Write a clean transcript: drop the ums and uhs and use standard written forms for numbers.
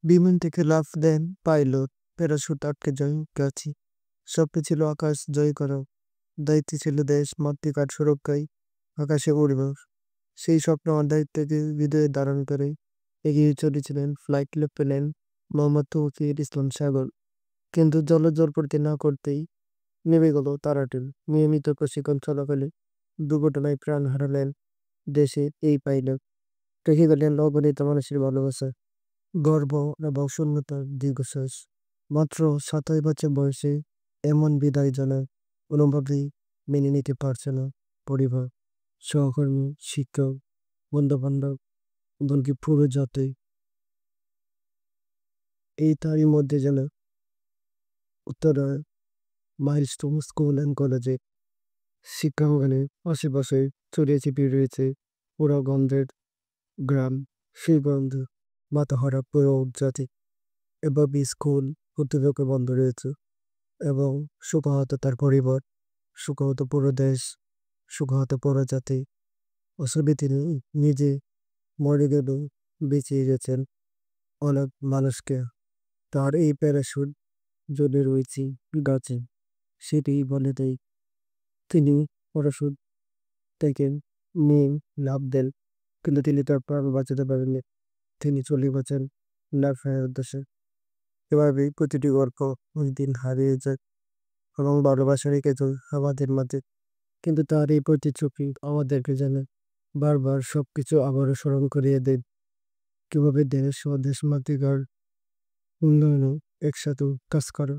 বিমান থেকে লাফ দেন পাইলট। প্যারাশুট আটকে যায় গাছি। স্বপ্নে ছিল আকাশ জয় করা, দায়িত্বে ছিল দেশ মাতৃকার সুরক্ষায় আকাশে উড়ব। সেই স্বপ্ন আর দায়িত্বকে হৃদয়ে ধারণ করে এগিয়ে চলেছিলেন ফ্লাইট লেফটেন্যান্ট মোহাম্মদ তৌফিক ইসলাম সাগর। কিন্তু জলপড়তে না করতেই নেমে গেল তারাটিল। নিয়মিত প্রশিক্ষণ চলাকালে দুর্ঘটনায় প্রাণ হারালেন দেশের এই পাইলট। রেখে গেলেন অগণিত মানুষের ভালোবাসা, গর্ব এবং শূন্যতার দীর্ঘশ্বাস। মাত্র 27 বছর বয়সে এমন বিদায় জানায় কোনোভাবেই মেনে নিতে পারছে না পরিবার, সহকর্মী, শিক্ষক, বন্ধু-বান্ধব, এমনকি পুরো জাতি। এই তারই মধ্যে যেন উত্তরায় মাইলস্টোন স্কুল অ্যান্ড কলেজে শিক্ষাঙ্গনে আশেপাশে ছড়িয়ে ছিটিয়ে রয়েছে পোড়া গন্ধের গ্রাম। সেই গন্ধ মাথাহারা পুরো জাতি। এভাবে স্কুল কর্তৃপক্ষ বন্ধ রয়েছে এবং শোকাহত তার পরিবার, শোকাহত পুরো দেশ, শোকাহত পুরো জাতি। আসলে তিনি নিজে মরে গেলেও বেঁচে গেছেন অনেক মানুষকে। তার এই প্যারাশুট জ্বলে রয়েছে গাছে, সেটি বলে দেয়। তিনি প্যারাশুট থেকে নিয়ে লাফ দেন, কিন্তু তিনি তার প্রাণ বাঁচাতে পারেননি। তিনি চলে গেছেন লাইফের উদ্দেশ্যে। এভাবেই প্রতিটি গল্প ওই দিন হারিয়ে যায় এবং ভালোবাসা রেখে যায় আমাদের মাঝে। কিন্তু তার এই প্রতিচ্ছবি আমাদেরকে যেন বারবার সবকিছু আবারও স্মরণ করিয়ে দেয় কিভাবে দেশ ও দেশ মাতৃকার উন্নয়নে একসাথে কাজ করা।